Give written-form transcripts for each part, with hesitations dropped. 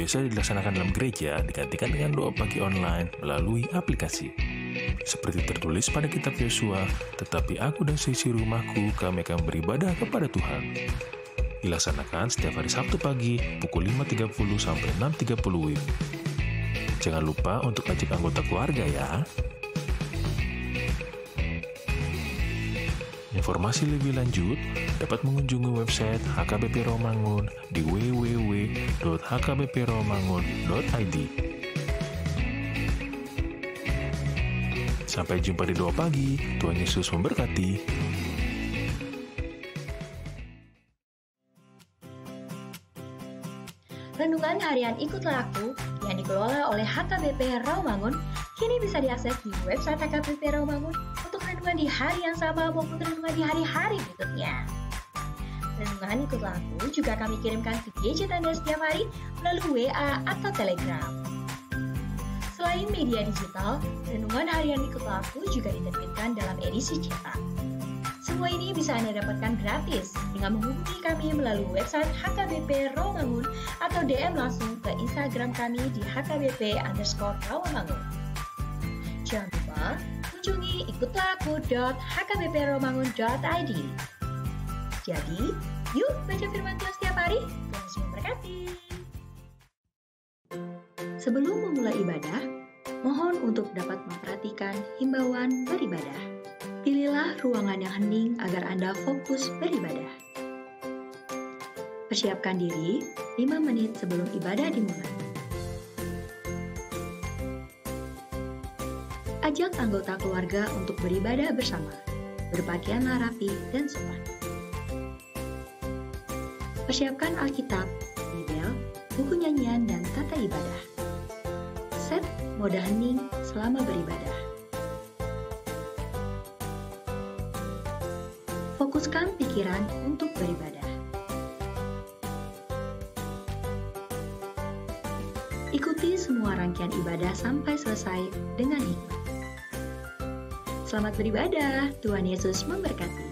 biasa dilaksanakan dalam gereja digantikan dengan doa pagi online melalui aplikasi. Seperti tertulis pada kitab Yosua, tetapi aku dan seisi rumahku kami akan beribadah kepada Tuhan. Dilaksanakan setiap hari Sabtu pagi pukul 5.30 sampai 6.30 WIB. Jangan lupa untuk ajak anggota keluarga ya. Informasi lebih lanjut dapat mengunjungi website HKBP Rawamangun di www.hkbprawamangun.id. Sampai jumpa di doa pagi. Tuhan Yesus memberkati. Renungan harian Ikutlah Aku yang dikelola oleh HKBP Rawamangun kini bisa diakses di website HKBP Rawamangun untuk renungan di hari yang sama maupun renungan di hari-hari berikutnya. Renungan Ikutlah Aku juga kami kirimkan ke gadget Anda setiap hari melalui WA atau Telegram. Selain media digital, renungan harian Ikutlah Aku juga diterbitkan dalam edisi cetak. Semua ini bisa Anda dapatkan gratis dengan menghubungi kami melalui website HKBP Rawamangun atau DM langsung ke Instagram kami di HKBP_Rawamangun. Jangan lupa kunjungi ikutlahku.hkbprawamangun.id. Jadi, yuk baca firman Tuhan setiap hari. Tuhan Yesus memberkati. Sebelum memulai ibadah, mohon untuk dapat memperhatikan himbauan beribadah. Pilihlah ruangan yang hening agar Anda fokus beribadah. Persiapkan diri 5 menit sebelum ibadah dimulai. Ajak anggota keluarga untuk beribadah bersama. Berpakaianlah rapi dan sopan. Persiapkan Alkitab, Bibel, buku nyanyian, dan tata ibadah. Set mode hening selama beribadah. Fokuskan pikiran untuk beribadah. Ikuti semua rangkaian ibadah sampai selesai dengan hikmat. Selamat beribadah, Tuhan Yesus memberkati.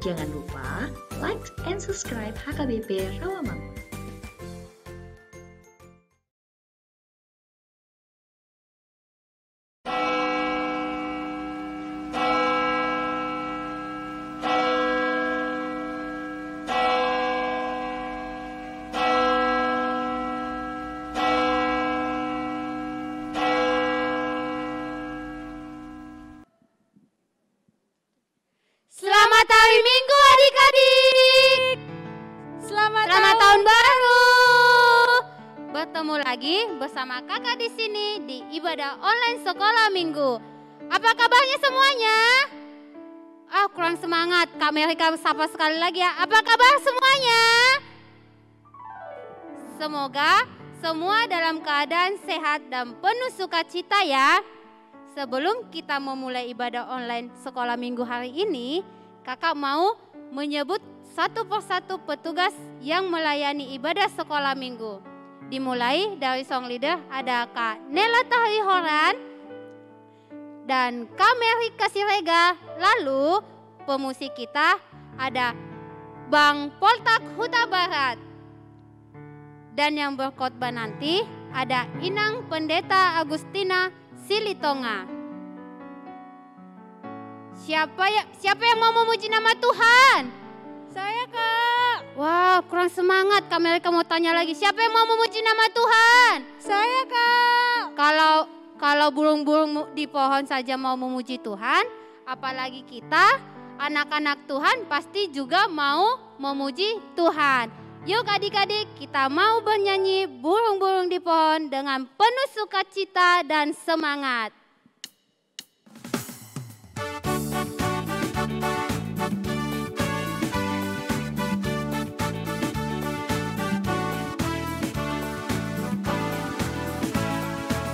Jangan lupa like and subscribe HKBP Rawamangun. Selamat hari Minggu adik-adik. Selamat tahun baru. Bertemu lagi bersama kakak di sini di ibadah online sekolah minggu. Apa kabarnya semuanya? Kurang semangat. Kak Merika sapa sekali lagi ya. Apa kabar semuanya? Semoga semua dalam keadaan sehat dan penuh sukacita ya. Sebelum kita memulai ibadah online sekolah minggu hari ini, kakak mau menyebut satu persatu petugas yang melayani ibadah sekolah minggu. Dimulai dari song leader ada Kak Nela Tahrihoran dan Kak Mary Kasirega. Lalu pemusik kita ada Bang Poltak Huta Barat. Dan yang berkhotbah nanti ada Inang Pendeta Agustina Silitonga. Siapa yang mau memuji nama Tuhan? Saya, Kak. Wow, kurang semangat. Kak Mereka mau tanya lagi. Siapa yang mau memuji nama Tuhan? Saya, Kak. Kalau burung-burung di pohon saja mau memuji Tuhan, apalagi kita, anak-anak Tuhan pasti juga mau memuji Tuhan. Yuk adik-adik, kita mau bernyanyi burung-burung di pohon dengan penuh sukacita dan semangat.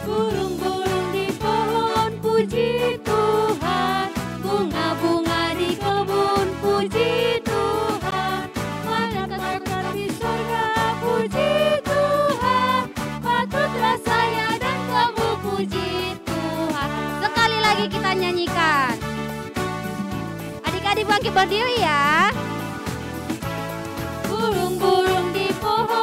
Burung-burung di pohon puji Tuhan, bunga-bunga di kebun puji Tuhan, malaikat di surga puji Tuhan, patutlah saya dan kamu puji Tuhan. Sekali lagi kita nyanyikan. Adik-adik bangkit berdiri ya. Burung-burung di pohon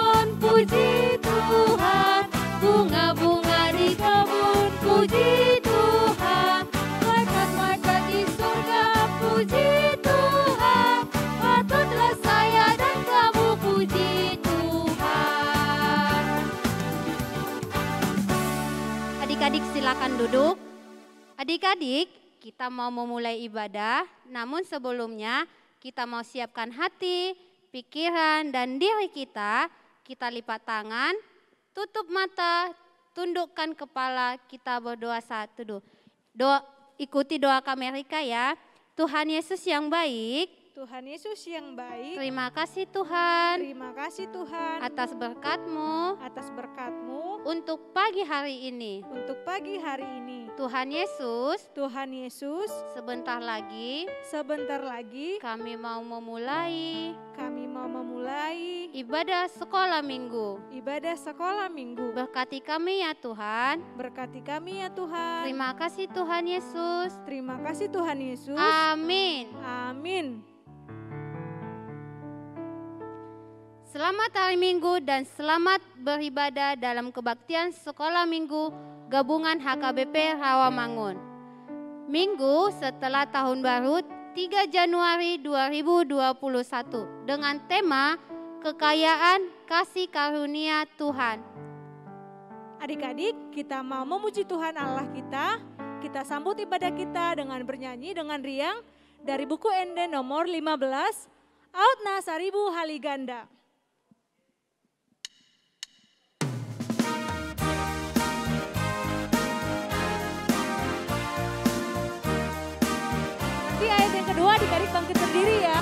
puji Tuhan. Bunga-bunga di kebun, puji Tuhan. Malaikat-malaikat di surga, puji Tuhan. Patutlah saya dan kamu puji Tuhan. Adik-adik silakan duduk. Adik-adik, kita mau memulai ibadah, namun sebelumnya kita mau siapkan hati, pikiran, dan diri kita. Kita lipat tangan, tutup mata, tundukkan kepala, kita berdoa satu dulu. Ikuti doa kami Rika ya. Tuhan Yesus yang baik, Tuhan Yesus yang baik, terima kasih Tuhan terima kasih Tuhan atas berkat-Mu untuk pagi hari ini. untuk pagi hari ini. Tuhan Yesus, Tuhan Yesus, sebentar lagi kami mau memulai ibadah sekolah minggu. ibadah sekolah minggu. Berkati kami ya Tuhan. Berkati kami ya Tuhan. Terima kasih Tuhan Yesus. Terima kasih Tuhan Yesus. Amin. Amin. Selamat hari Minggu dan selamat beribadah dalam kebaktian sekolah minggu gabungan HKBP Rawamangun. Minggu setelah tahun baru 3 Januari 2021 dengan tema Kekayaan Kasih Karunia Tuhan. Adik-adik, kita mau memuji Tuhan Allah kita. Kita sambut ibadah kita dengan bernyanyi dengan riang dari buku Ende nomor 15, Autna Saribu Haliganda. Di ayat yang kedua adik-adik bangkit berdiri ya.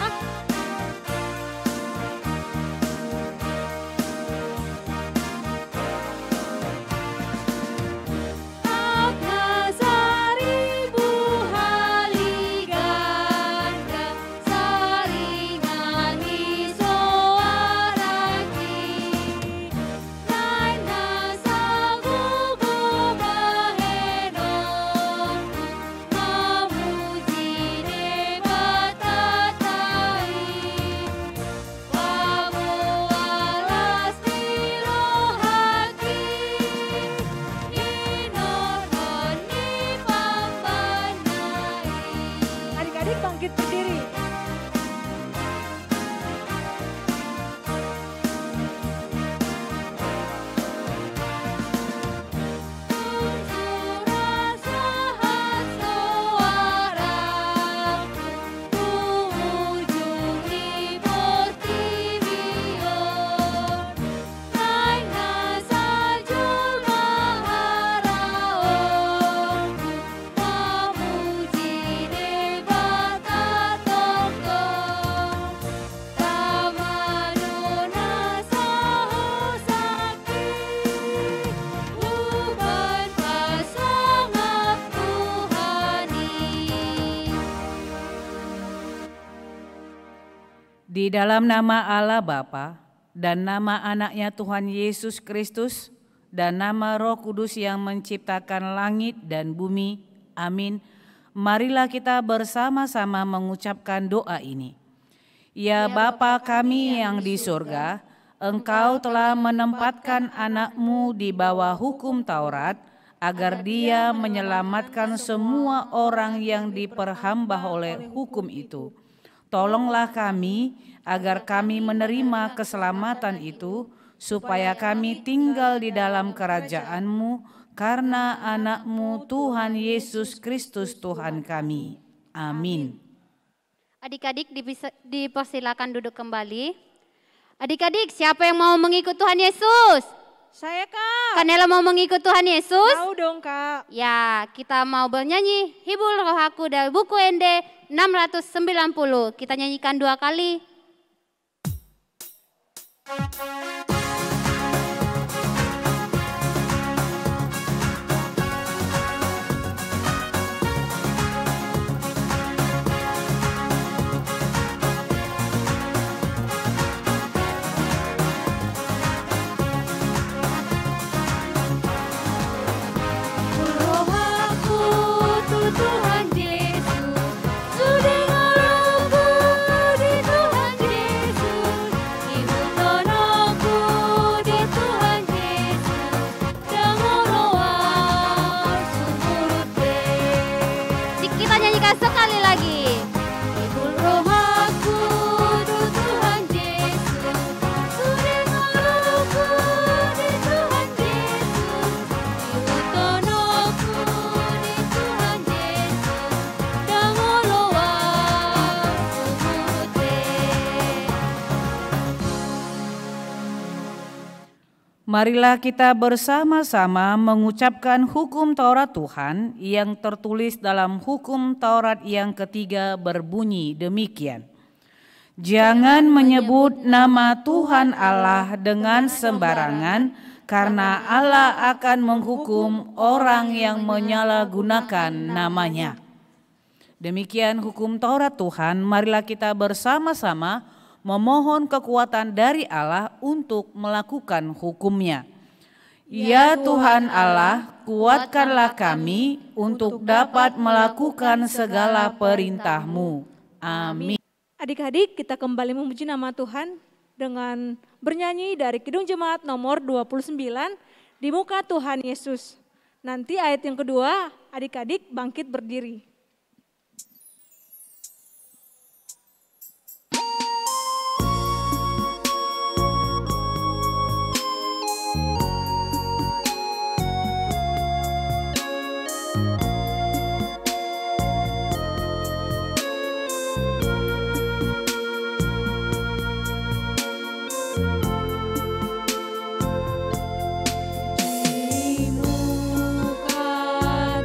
Di dalam nama Allah Bapa dan nama anaknya Tuhan Yesus Kristus dan nama Roh Kudus yang menciptakan langit dan bumi. Amin. Marilah kita bersama-sama mengucapkan doa ini. Ya Bapa kami yang di surga, Engkau telah menempatkan anak-Mu di bawah hukum Taurat, agar Dia menyelamatkan semua orang yang diperhamba oleh hukum itu. Tolonglah kami agar kami menerima keselamatan itu, supaya kami tinggal di dalam kerajaan-Mu karena anak-Mu Tuhan Yesus Kristus Tuhan kami. Amin. Adik-adik dipersilakan duduk kembali. Adik-adik, siapa yang mau mengikut Tuhan Yesus? Saya Kak. Kanela mau mengikut Tuhan Yesus? Mau dong Kak. Ya, kita mau bernyanyi Hibur Rohaku dari buku Ende 690. Kita nyanyikan 2 kali. Tuhan Yesus, sudah ngalungku di Tuhan Yesus, ibu tonoku Sekali lagi. Ibu roh aku di Tuhan Yesus, sudah ngaluku di Tuhan Yesus, iutonoku di Tuhan Yesus, dan ngolowa sumute. Marilah kita bersama-sama mengucapkan hukum Taurat Tuhan yang tertulis dalam hukum Taurat yang ketiga berbunyi demikian. Jangan menyebut nama Tuhan Allah dengan sembarangan, karena Allah akan menghukum orang yang menyalahgunakan namanya. Demikian hukum Taurat Tuhan, marilah kita bersama-sama memohon kekuatan dari Allah untuk melakukan hukumnya. Ya Tuhan Allah, kuatkanlah kami untuk dapat melakukan segala perintah-Mu. Amin. Adik-adik, kita kembali memuji nama Tuhan dengan bernyanyi dari Kidung Jemaat nomor 29, Di Muka Tuhan Yesus. Nanti ayat yang kedua, adik-adik bangkit berdiri. Di muka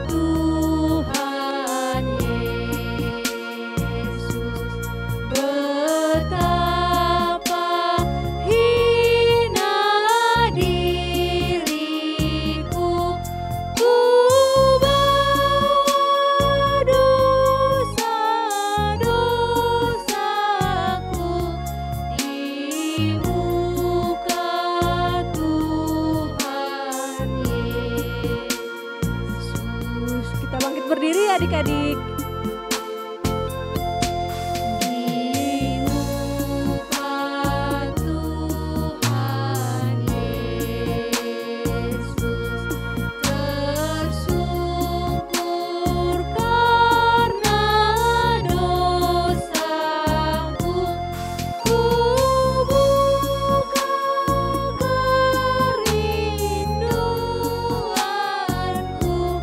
Tuhan Yesus, betapa hina diriku, ku bawa dosa-dosaku di muka Tuhan Yesus. Kita bangkit berdiri adik-adik. Di muka Tuhan Yesus, tersungkur karena dosaku, ku buka kerinduanku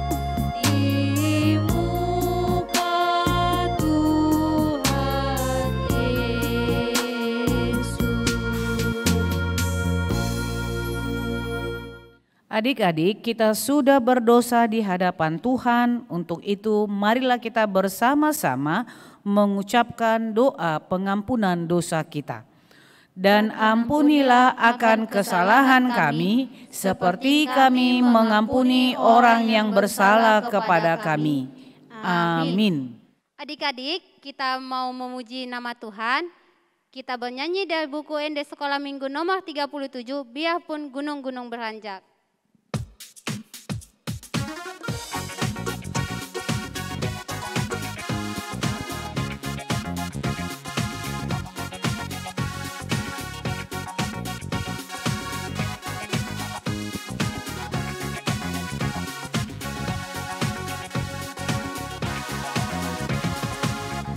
di muka Tuhan Yesus. Adik-adik, kita sudah berdosa di hadapan Tuhan. Untuk itu, marilah kita bersama-sama mengucapkan doa pengampunan dosa kita. Dan ampunilah akan kesalahan kami, seperti kami mengampuni orang yang bersalah kepada kami. Amin. Adik-adik, kita mau memuji nama Tuhan. Kita bernyanyi dari buku ND Sekolah Minggu nomor 37, Biarpun Gunung-gunung Beranjak.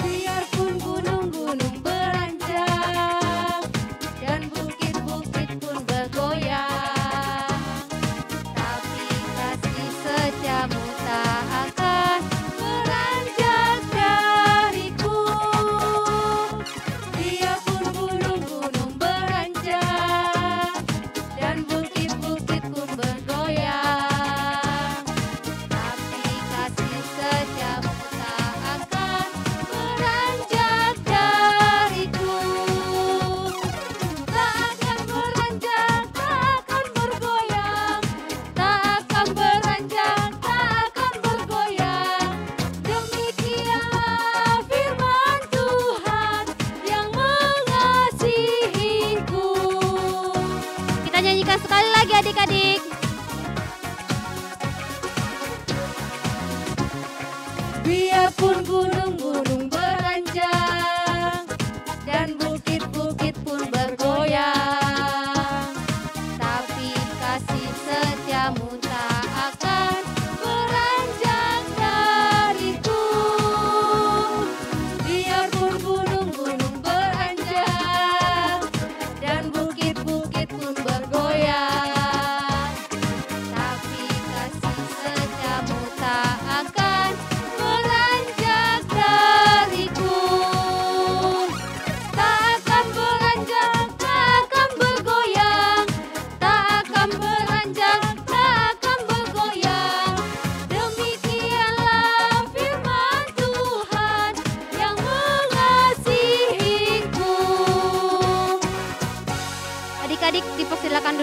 Biarpun gunung-gunung beranjak dan bukit-bukit pun bergoyang,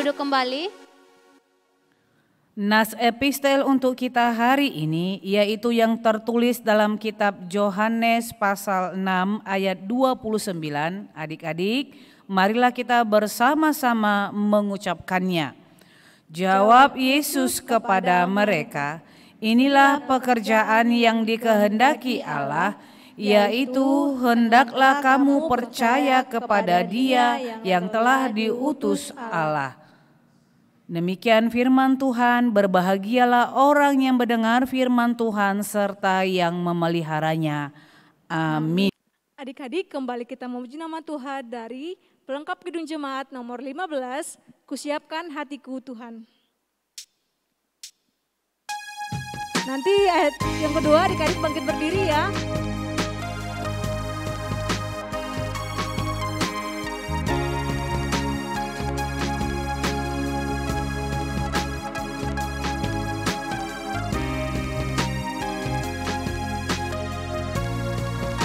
duduk kembali. Nas epistel untuk kita hari ini yaitu yang tertulis dalam kitab Yohanes pasal 6 ayat 29. Adik-adik, marilah kita bersama-sama mengucapkannya. Jawab Yesus kepada mereka, inilah pekerjaan yang dikehendaki Allah, yaitu hendaklah kamu percaya kepada Dia yang telah diutus Allah. Demikian firman Tuhan, berbahagialah orang yang mendengar firman Tuhan serta yang memeliharanya. Amin. Adik-adik, kembali kita memuji nama Tuhan dari pelengkap Kidung Jemaat nomor 15, Kusiapkan Hatiku Tuhan. Nanti ayat yang kedua adik-adik bangkit berdiri ya.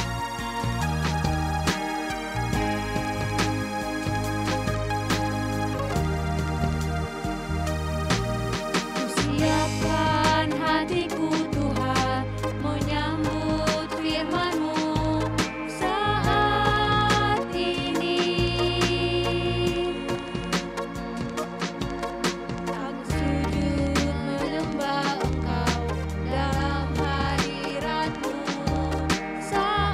Siapkan hatiku Tuhan, menyambut firman-Mu saat ini. Aku sujud menyembah Engkau dalam hadirat-Mu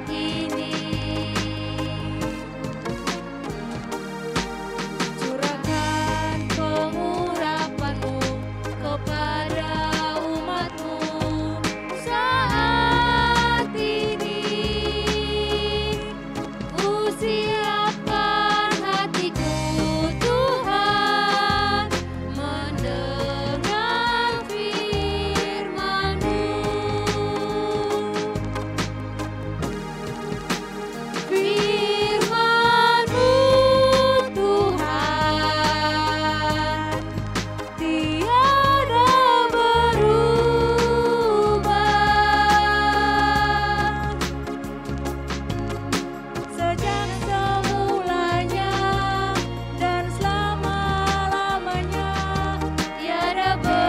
saat ini. Curahkan pengurapan-Mu kepada umat-Mu saat ini. Ku siapkan hatiku Tuhan, mendengar firman-Mu. Firman-Mu Tuhan tiada berubah, sejak semulanya dan selama-lamanya tiada berubah.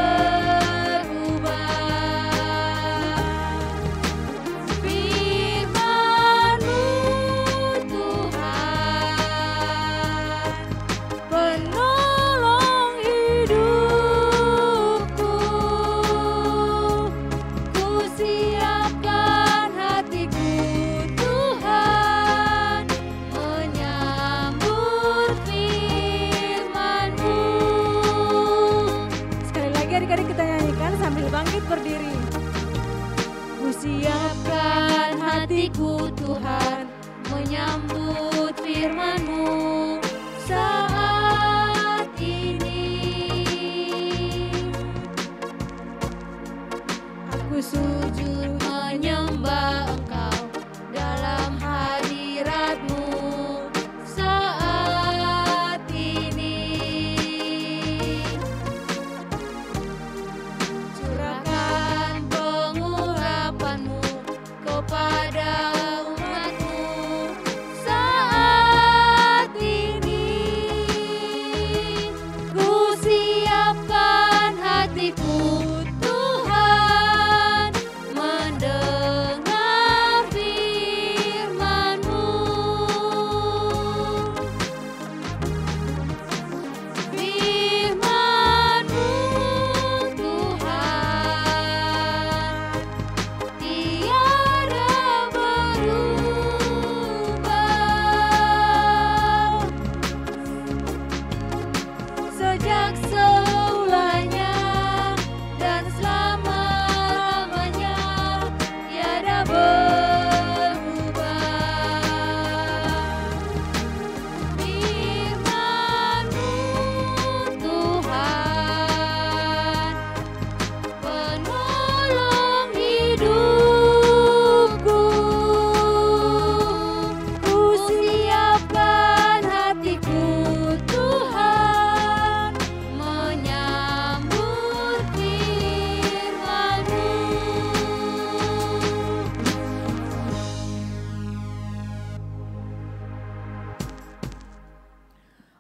Firman-Mu Tuhan, penolong hidupku. Ku siapkan hatiku Tuhan, menyambut firman-Mu. Sekali lagi adik-adik kita nyanyikan sambil bangkit berdiri. Ku siapkan hatiku Tuhan, menyambut firman-Mu saat ini. Aku sujud menyembah Engkau dalam hadirat-Mu saat ini. Curahkan pengurapan-Mu kepada umat-Mu saat ini. Ku siapkan hatiku Tuhan, mendengar firman-Mu. Firman-Mu Tuhan tiada berubah,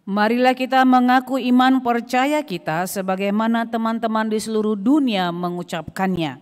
Marilah kita mengaku iman percaya kita sebagaimana teman-teman di seluruh dunia mengucapkannya.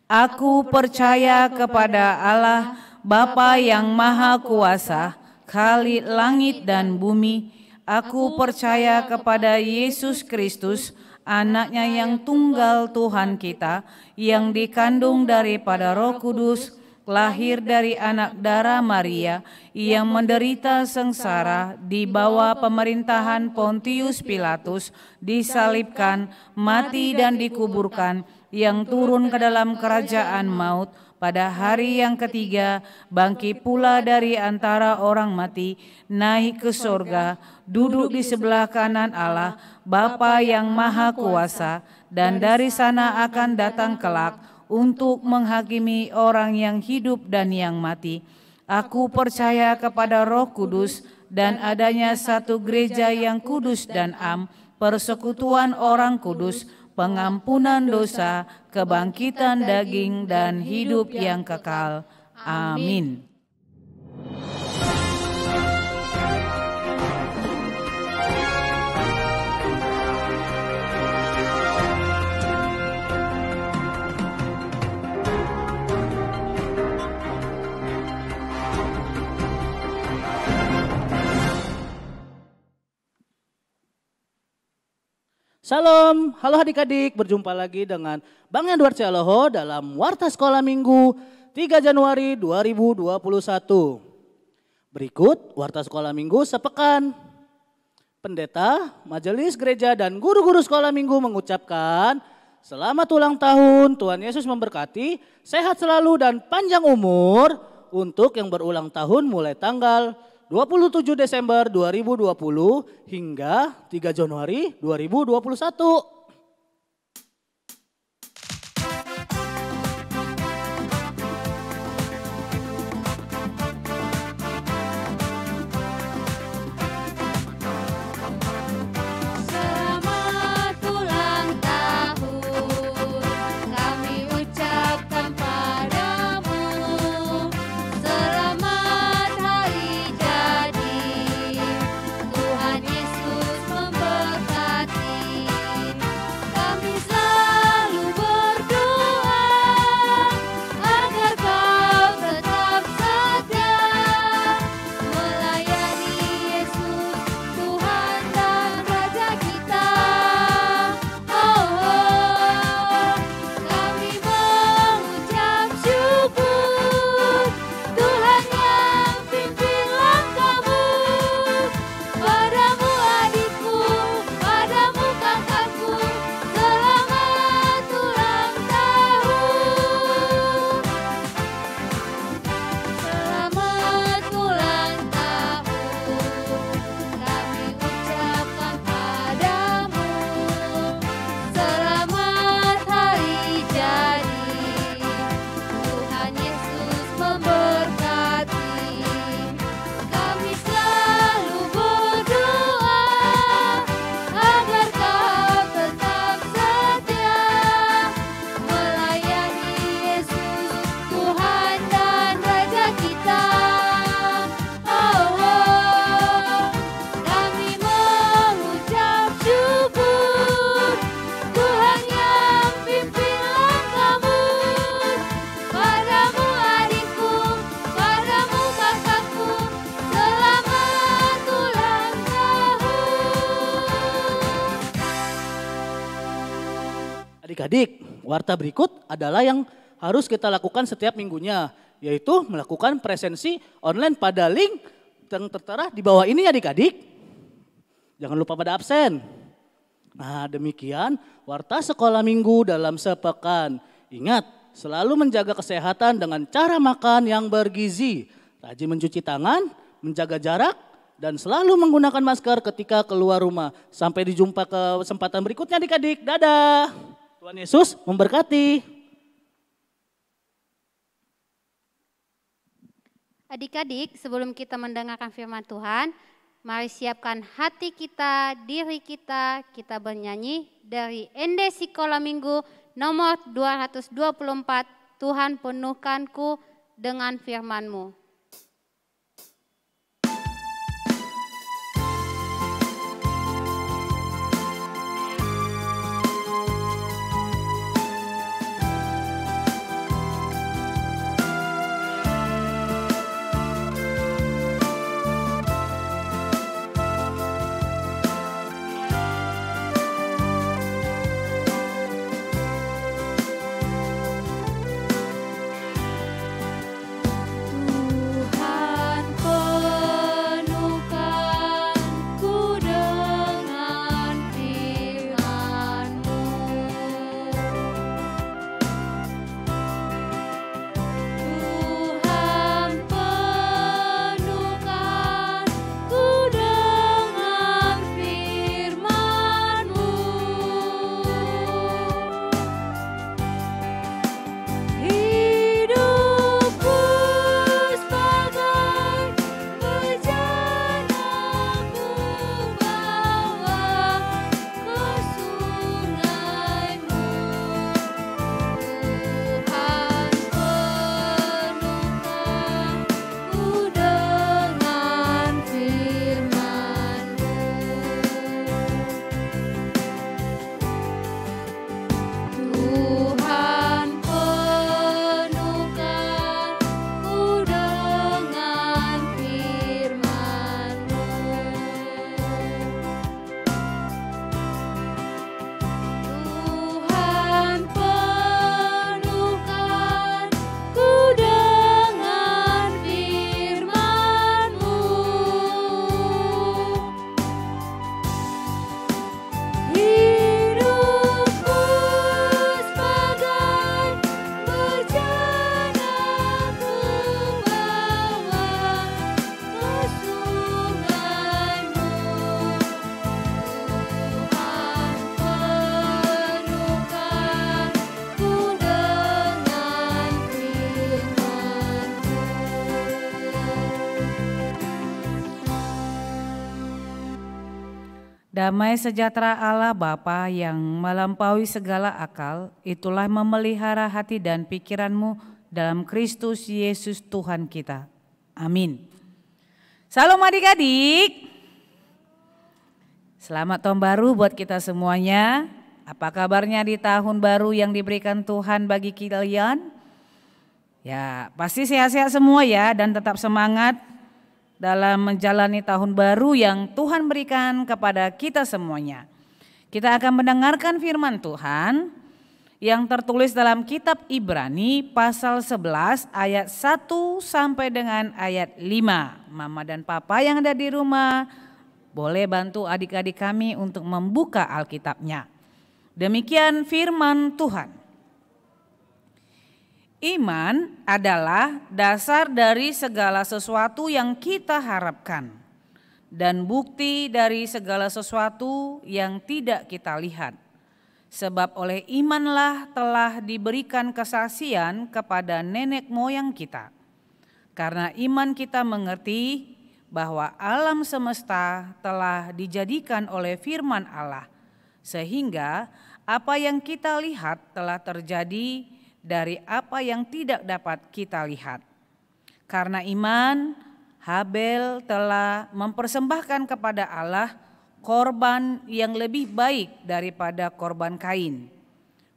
Aku percaya kepada Allah, Bapa yang Maha Kuasa, Khalik langit dan bumi. Aku percaya kepada Yesus Kristus, Anaknya yang tunggal Tuhan kita, yang dikandung daripada Roh Kudus, lahir dari anak darah Maria, yang menderita sengsara di bawah pemerintahan Pontius Pilatus, disalibkan, mati dan dikuburkan, yang turun ke dalam kerajaan maut, pada hari yang ketiga bangkit pula dari antara orang mati, naik ke sorga, duduk di sebelah kanan Allah, Bapa yang Maha Kuasa, dan dari sana akan datang kelak untuk menghakimi orang yang hidup dan yang mati. Aku percaya kepada Roh Kudus dan adanya satu gereja yang kudus dan am, persekutuan orang kudus, pengampunan dosa, kebangkitan daging dan hidup yang kekal. Amin. Salam, halo adik-adik, berjumpa lagi dengan Bang Edward Cialoho dalam Warta Sekolah Minggu 3 Januari 2021. Berikut Warta Sekolah Minggu sepekan. Pendeta, majelis gereja dan guru-guru sekolah minggu mengucapkan selamat ulang tahun, Tuhan Yesus memberkati, sehat selalu dan panjang umur untuk yang berulang tahun mulai tanggal 27 Desember 2020 hingga 3 Januari 2021. Selamat ulang tahun, kami ucapkan padamu. Selamat hari jadi, Tuhan Yesus memberkati. Kami selalu berdoa agar kau tetap setia melayani Yesus, Tuhan dan Raja kita. Kami mengucap syukur, Tuhan yang pimpin langkahmu. Padamu adikku, padamu kakakku, selamat ulang tahun. Selamat ulang tahun, kami ucapkan padamu. Selamat hari jadi, Tuhan Yesus memberkati. Kami selalu berdoa agar kau tetap setia melayani Yesus, Tuhan dan Raja kita. Kami mengucap syukur, Tuhan yang pimpin langkahmu. Padamu adikku, padamu kakakku, selamat ulang tahun. Adik-adik, warta berikut adalah yang harus kita lakukan setiap minggunya, yaitu melakukan presensi online pada link yang tertera di bawah ini adik-adik. Jangan lupa pada absen. Nah, demikian warta sekolah minggu dalam sepekan. Ingat, selalu menjaga kesehatan dengan cara makan yang bergizi, rajin mencuci tangan, menjaga jarak, dan selalu menggunakan masker ketika keluar rumah. Sampai dijumpa ke kesempatan berikutnya adik-adik. Dadah. Tuhan Yesus memberkati. Adik-adik, sebelum kita mendengarkan firman Tuhan, mari siapkan hati kita, diri kita bernyanyi dari ND Sekolah Minggu nomor 224, Tuhan penuhkanku dengan firman-Mu. Damai sejahtera Allah Bapa yang melampaui segala akal, itulah memelihara hati dan pikiranmu dalam Kristus Yesus Tuhan kita. Amin. Salam adik-adik. Selamat tahun baru buat kita semuanya. Apa kabarnya di tahun baru yang diberikan Tuhan bagi kalian? Ya, pasti sehat-sehat semua ya, dan tetap semangat dalam menjalani tahun baru yang Tuhan berikan kepada kita semuanya. Kita akan mendengarkan firman Tuhan yang tertulis dalam kitab Ibrani pasal 11 ayat 1 sampai dengan ayat 5. Mama dan Papa yang ada di rumah boleh bantu adik-adik kami untuk membuka Alkitabnya. Demikian firman Tuhan. Iman adalah dasar dari segala sesuatu yang kita harapkan dan bukti dari segala sesuatu yang tidak kita lihat. Sebab oleh imanlah telah diberikan kesaksian kepada nenek moyang kita. Karena iman kita mengerti bahwa alam semesta telah dijadikan oleh firman Allah, sehingga apa yang kita lihat telah terjadi dari apa yang tidak dapat kita lihat. Karena iman, Habel telah mempersembahkan kepada Allah korban yang lebih baik daripada korban Kain.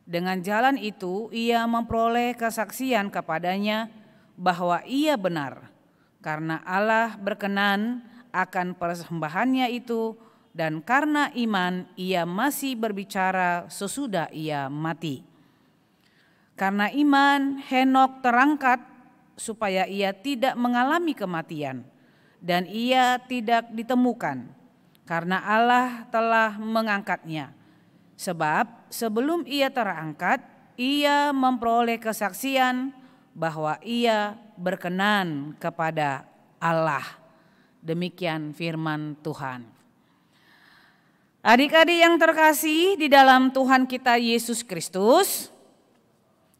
Dengan jalan itu ia memperoleh kesaksian kepadanya bahwa ia benar, karena Allah berkenan akan persembahannya itu, dan karena iman ia masih berbicara sesudah ia mati. Karena iman, Henok terangkat supaya ia tidak mengalami kematian, dan ia tidak ditemukan, karena Allah telah mengangkatnya. Sebab sebelum ia terangkat, ia memperoleh kesaksian bahwa ia berkenan kepada Allah. Demikian firman Tuhan. Adik-adik yang terkasih di dalam Tuhan kita Yesus Kristus,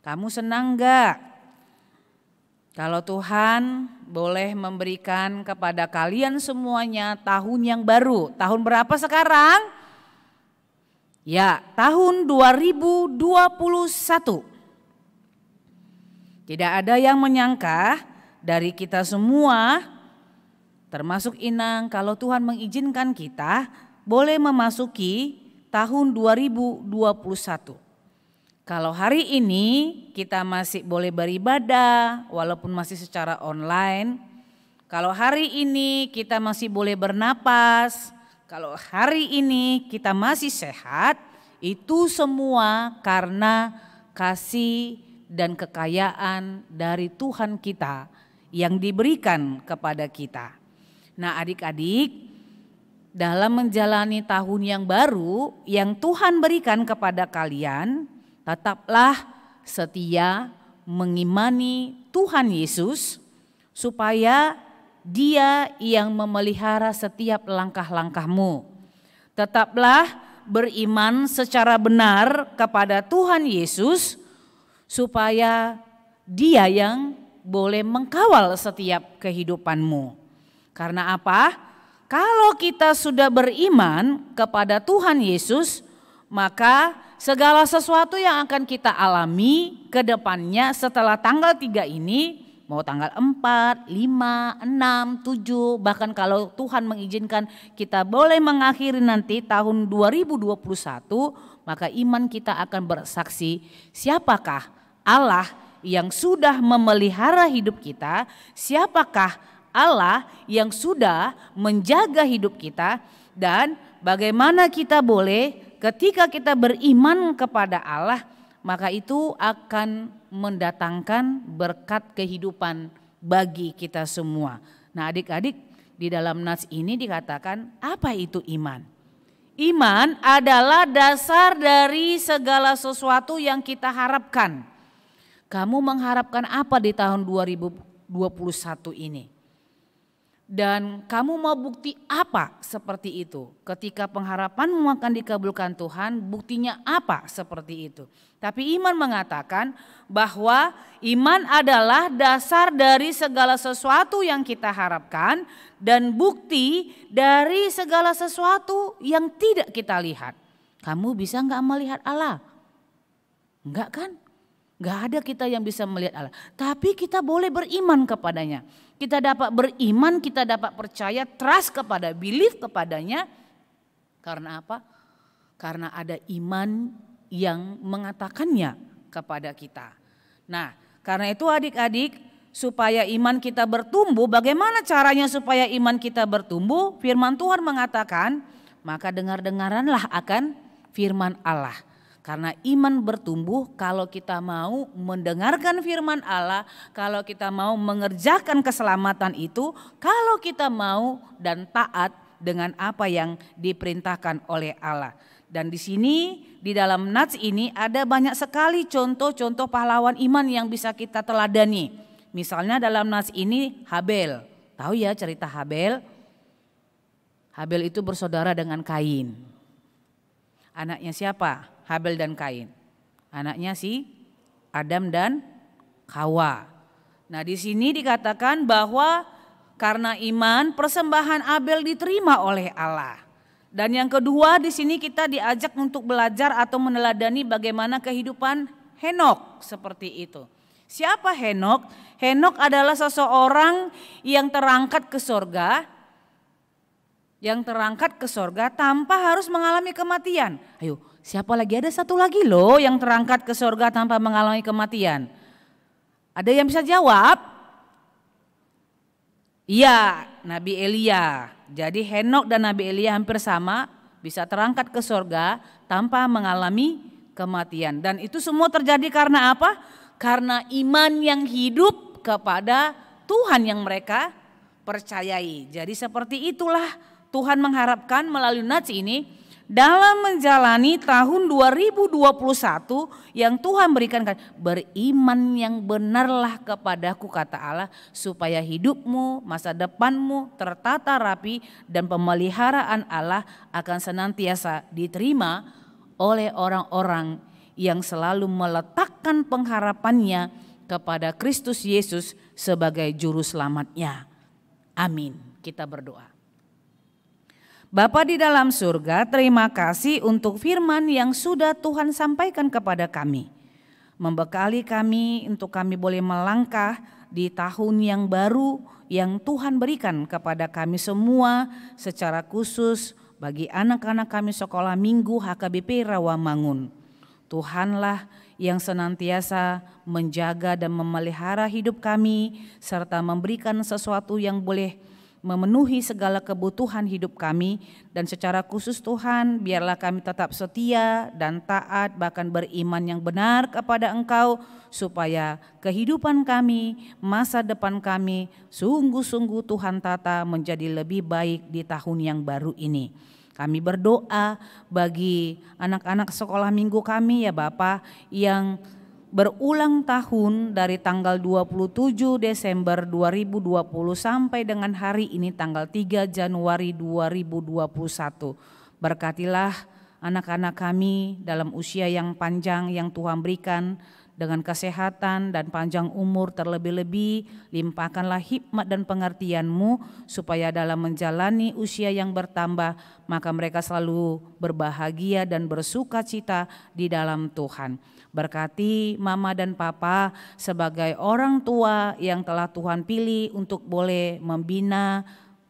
kamu senang gak kalau Tuhan boleh memberikan kepada kalian semuanya tahun yang baru? Tahun berapa sekarang? Ya, tahun 2021. Tidak ada yang menyangka dari kita semua, termasuk Inang, kalau Tuhan mengizinkan kita boleh memasuki tahun 2021. Kalau hari ini kita masih boleh beribadah walaupun masih secara online. Kalau hari ini kita masih boleh bernapas. Kalau hari ini kita masih sehat. Itu semua karena kasih dan kekayaan dari Tuhan kita yang diberikan kepada kita. Nah adik-adik, dalam menjalani tahun yang baru yang Tuhan berikan kepada kalian, tetaplah setia mengimani Tuhan Yesus supaya Dia yang memelihara setiap langkah-langkahmu. Tetaplah beriman secara benar kepada Tuhan Yesus supaya Dia yang boleh mengkawal setiap kehidupanmu. Karena apa? Kalau kita sudah beriman kepada Tuhan Yesus, maka segala sesuatu yang akan kita alami ke depannya setelah tanggal 3 ini, mau tanggal 4, 5, 6, 7, bahkan kalau Tuhan mengizinkan kita boleh mengakhiri nanti tahun 2021, maka iman kita akan bersaksi siapakah Allah yang sudah memelihara hidup kita, siapakah Allah yang sudah menjaga hidup kita, dan bagaimana kita boleh ketika kita beriman kepada Allah, maka itu akan mendatangkan berkat kehidupan bagi kita semua. Nah adik-adik, di dalam nas ini dikatakan apa itu iman? Iman adalah dasar dari segala sesuatu yang kita harapkan. Kamu mengharapkan apa di tahun 2021 ini? Dan kamu mau bukti apa seperti itu? Ketika pengharapanmu akan dikabulkan Tuhan, buktinya apa seperti itu? Tapi iman mengatakan bahwa iman adalah dasar dari segala sesuatu yang kita harapkan dan bukti dari segala sesuatu yang tidak kita lihat. Kamu bisa nggak melihat Allah? Enggak kan? Enggak ada kita yang bisa melihat Allah. Tapi kita boleh beriman kepadanya. Kita dapat beriman, kita dapat percaya, trust kepada, believe kepadanya. Karena apa? Karena ada iman yang mengatakannya kepada kita. Nah, karena itu adik-adik, supaya iman kita bertumbuh, bagaimana caranya supaya iman kita bertumbuh? Firman Tuhan mengatakan, maka dengar-dengaranlah akan firman Allah. Karena iman bertumbuh kalau kita mau mendengarkan firman Allah, kalau kita mau mengerjakan keselamatan itu, kalau kita mau dan taat dengan apa yang diperintahkan oleh Allah. Dan di sini di dalam nats ini ada banyak sekali contoh-contoh pahlawan iman yang bisa kita teladani. Misalnya dalam nats ini Habel. Tahu ya cerita Habel? Habel itu bersaudara dengan Kain. Anaknya siapa? Habel dan Kain. Anaknya si Adam dan Hawa. Nah, di sini dikatakan bahwa karena iman persembahan Abel diterima oleh Allah. Dan yang kedua di sini kita diajak untuk belajar atau meneladani bagaimana kehidupan Henok seperti itu. Siapa Henok? Henok adalah seseorang yang terangkat ke sorga. Yang terangkat ke sorga tanpa harus mengalami kematian. Ayo, siapa lagi? Ada satu lagi loh yang terangkat ke sorga tanpa mengalami kematian. Ada yang bisa jawab? Iya, Nabi Elia. Jadi Henok dan Nabi Elia hampir sama, bisa terangkat ke sorga tanpa mengalami kematian. Dan itu semua terjadi karena apa? Karena iman yang hidup kepada Tuhan yang mereka percayai. Jadi seperti itulah Tuhan mengharapkan melalui nats ini dalam menjalani tahun 2021 yang Tuhan berikan, beriman yang benarlah kepadaku kata Allah, supaya hidupmu, masa depanmu tertata rapi dan pemeliharaan Allah akan senantiasa diterima oleh orang-orang yang selalu meletakkan pengharapannya kepada Kristus Yesus sebagai juru selamatnya. Amin. Kita berdoa. Bapa di dalam surga, terima kasih untuk firman yang sudah Tuhan sampaikan kepada kami. Membekali kami untuk kami boleh melangkah di tahun yang baru yang Tuhan berikan kepada kami semua, secara khusus bagi anak-anak kami sekolah minggu HKBP Rawamangun. Tuhanlah yang senantiasa menjaga dan memelihara hidup kami, serta memberikan sesuatu yang boleh memenuhi segala kebutuhan hidup kami. Dan secara khusus Tuhan, biarlah kami tetap setia dan taat, bahkan beriman yang benar kepada Engkau, supaya kehidupan kami, masa depan kami sungguh-sungguh Tuhan tata menjadi lebih baik di tahun yang baru ini. Kami berdoa bagi anak-anak sekolah minggu kami ya Bapa, yang berulang tahun dari tanggal 27 Desember 2020 sampai dengan hari ini tanggal 3 Januari 2021. Berkatilah anak-anak kami dalam usia yang panjang yang Tuhan berikan, dengan kesehatan dan panjang umur, terlebih-lebih limpahkanlah hikmat dan pengertian-Mu supaya dalam menjalani usia yang bertambah maka mereka selalu berbahagia dan bersuka cita di dalam Tuhan. Berkati mama dan papa sebagai orang tua yang telah Tuhan pilih untuk boleh membina,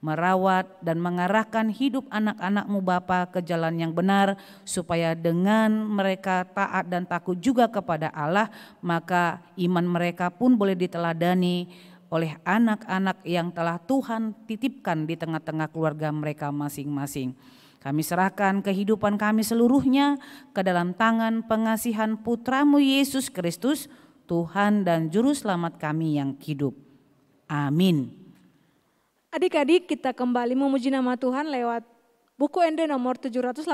merawat dan mengarahkan hidup anak-anak-Mu Bapa ke jalan yang benar, supaya dengan mereka taat dan takut juga kepada Allah, maka iman mereka pun boleh diteladani oleh anak-anak yang telah Tuhan titipkan di tengah-tengah keluarga mereka masing-masing. Kami serahkan kehidupan kami seluruhnya ke dalam tangan pengasihan Putra-Mu Yesus Kristus, Tuhan dan Juru Selamat kami yang hidup. Amin. Adik-adik, kita kembali memuji nama Tuhan lewat buku ND nomor 783,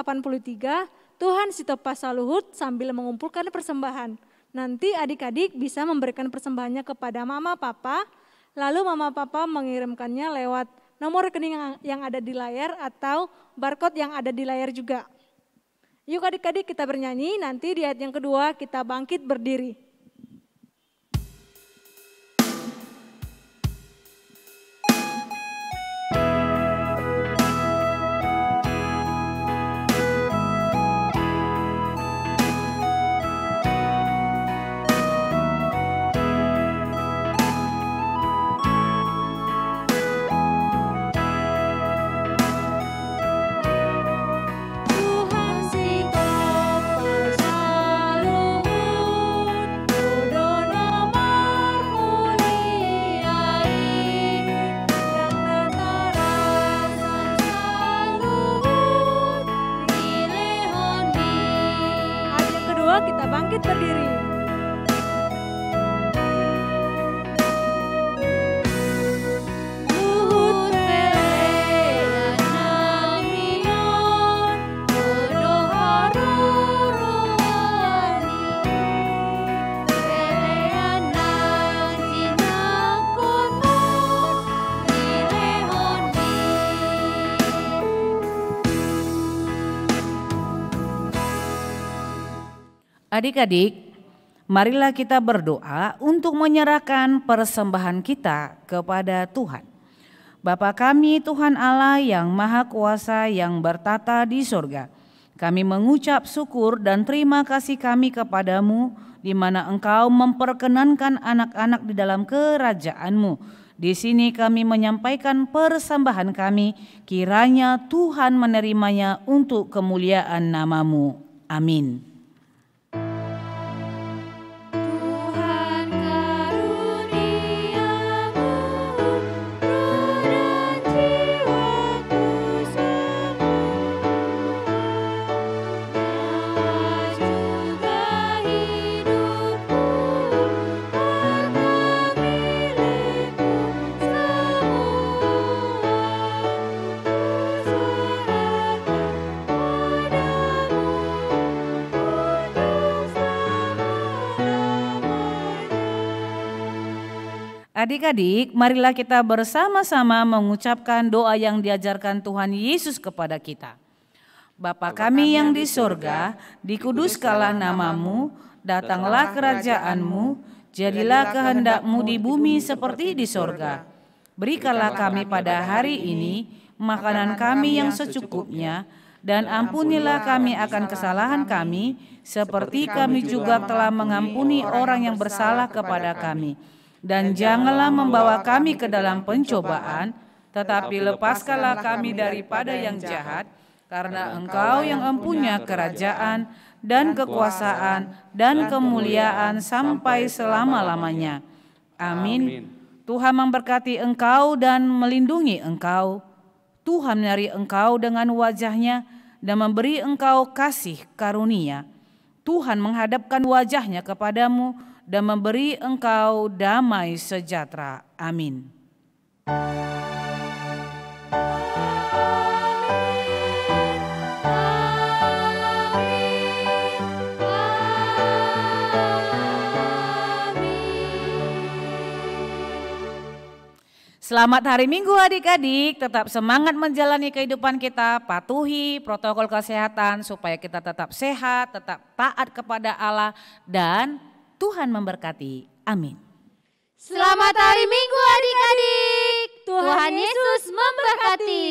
Tuhan Sito Pasaluhut, sambil mengumpulkan persembahan. Nanti adik-adik bisa memberikan persembahannya kepada mama papa, lalu mama papa mengirimkannya lewat nomor rekening yang ada di layar atau barcode yang ada di layar juga. Yuk adik-adik kita bernyanyi, nanti di ayat yang kedua kita bangkit berdiri. Kita bangkit berdiri. Adik-adik, marilah kita berdoa untuk menyerahkan persembahan kita kepada Tuhan. Bapa kami Tuhan Allah yang Maha Kuasa yang bertata di sorga, kami mengucap syukur dan terima kasih kami kepadamu di mana Engkau memperkenankan anak-anak di dalam kerajaan-Mu. Di sini kami menyampaikan persembahan kami, kiranya Tuhan menerimanya untuk kemuliaan nama-Mu. Amin. Adik-adik, marilah kita bersama-sama mengucapkan doa yang diajarkan Tuhan Yesus kepada kita. Bapa kami yang di sorga, dikuduskanlah namamu, datanglah kerajaan-Mu, jadilah kehendak-Mu di bumi seperti di sorga. Berikanlah kami pada hari ini makanan kami yang secukupnya, dan ampunilah kami akan kesalahan kami, seperti kami juga telah mengampuni orang yang bersalah kepada kami. Dan janganlah membawa kami ke dalam pencobaan, tetapi lepaskanlah kami daripada yang jahat, karena Engkau yang empunya kerajaan dan kekuasaan dan kemuliaan sampai selama-lamanya. Amin. Tuhan memberkati engkau dan melindungi engkau. Tuhan menyertai engkau dengan wajah-Nya dan memberi engkau kasih karunia. Tuhan menghadapkan wajah-Nya kepadamu dan memberi engkau damai sejahtera. Amin. Selamat hari Minggu adik-adik, tetap semangat menjalani kehidupan kita, patuhi protokol kesehatan supaya kita tetap sehat, tetap taat kepada Allah dan Tuhan memberkati. Amin. Selamat hari Minggu adik-adik. Tuhan Yesus memberkati.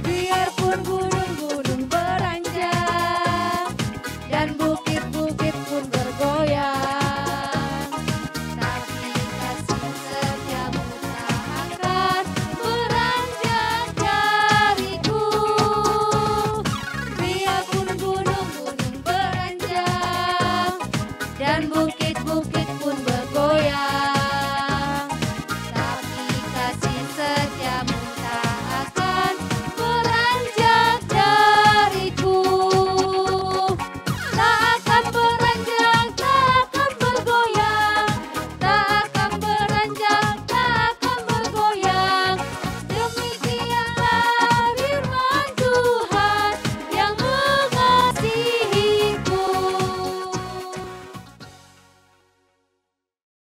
Biarpun